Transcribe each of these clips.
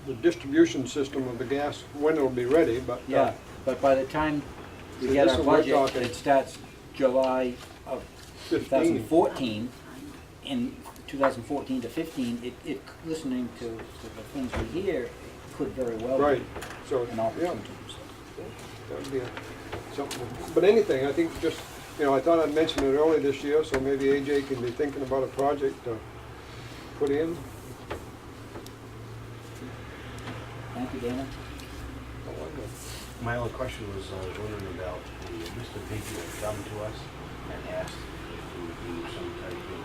the distribution system of the gas, when it'll be ready, but. Yeah, but by the time we See, get this our is what we're budget, talking. it starts July of 2014. In 2014 to 15, listening to the things we hear, it could very well Right, be so, an yeah, opportunity. that would be something. But anything, I think just, I thought I'd mention it early this year, so maybe AJ can be thinking about a project to put in. Thank you, Dana. My only question was, I was wondering about Mr. Pinky had come to us and asked if we would do some type of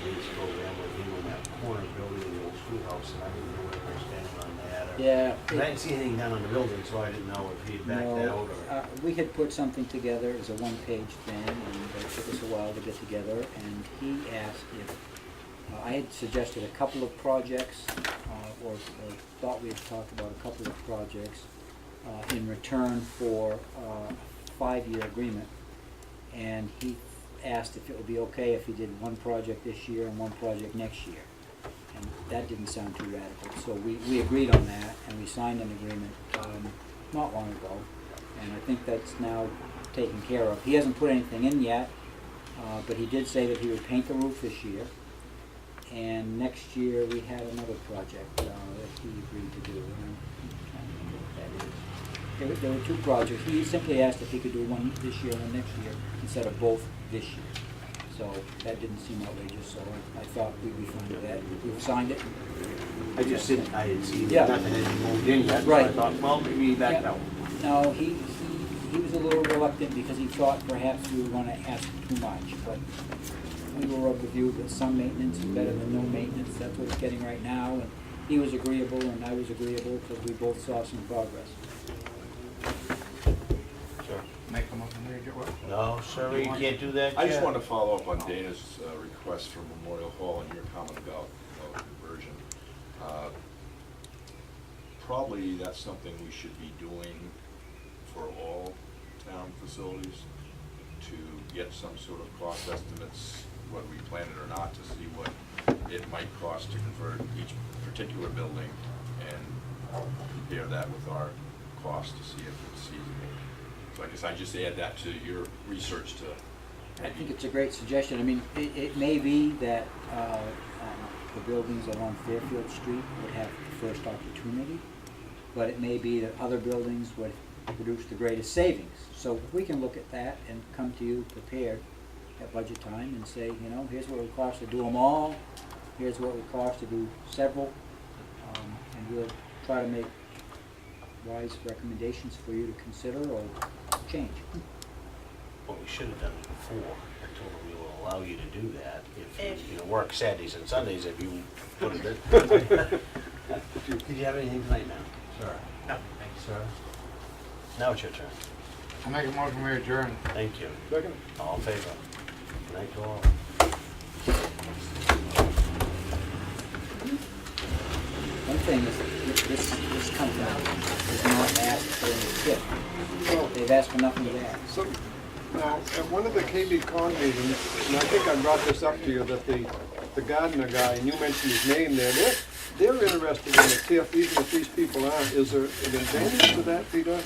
release program with him on that corner building in the old schoolhouse, and I didn't know where we were standing on that. Yeah. I didn't see anything done on the building, so I didn't know if he'd backed out or. We had put something together as a one-page thing, and it took us a while to get together, and he asked if, I had suggested a couple of projects, or thought we had talked about a couple of projects in return for a 5-year agreement, and he asked if it would be okay if he did one project this year and one project next year. And that didn't sound too radical, so we agreed on that, and we signed an agreement not long ago, and I think that's now taken care of. He hasn't put anything in yet, but he did say that he would paint the roof this year, and next year we had another project that he agreed to do, and I'm trying to remember what that is. There were two projects. He simply asked if he could do one this year and one next year instead of both this year. So that didn't seem outrageous, so I thought we'd be fine with that. We've signed it. I just didn't, I didn't see Yeah. nothing had moved in yet, so Right. I thought, well, maybe he backed Yeah. out. No, he was a little reluctant because he thought perhaps we were going to ask too much, but we were of the view that some maintenance is better than no maintenance. That's what it's getting right now, and he was agreeable and I was agreeable because we both saw some progress. Sure. Make a motion to get what? No, sir, you can't do that, I just Chad. wanted to follow up on Dana's request for Memorial Hall and your comment about conversion. Probably that's something we should be doing for all town facilities, to get some sort of cost estimates, whether we plan it or not, to see what it might cost to convert each particular building, and compare that with our cost to see if it's feasible. So I guess I just add that to your research to. I think it's a great suggestion. I mean, it may be that the buildings along Fairfield Street would have the first opportunity, but it may be that other buildings would produce the greatest savings. So we can look at that and come to you prepared at budget time and say, here's what it would cost to do them all, here's what it would cost to do several, and we'll try to make wise recommendations for you to consider or change. What we should have done before, I told him we will allow you to do that if you work Saturdays and Sundays if you put it in. Did you have anything tonight now? Sir? No, thanks, sir. Now it's your turn. I make a motion we adjourn. Thank you. Second? All in favor? Good night to all. One thing is, this company has not asked for any tip. Well, They've asked for nothing back. So, now, at one of the KB Con meetings, and I think I brought this up to you, that the Gardner guy, and you mentioned his name there, they're interested in the TIF, even if these people aren't. Is there an advantage to that, Peter?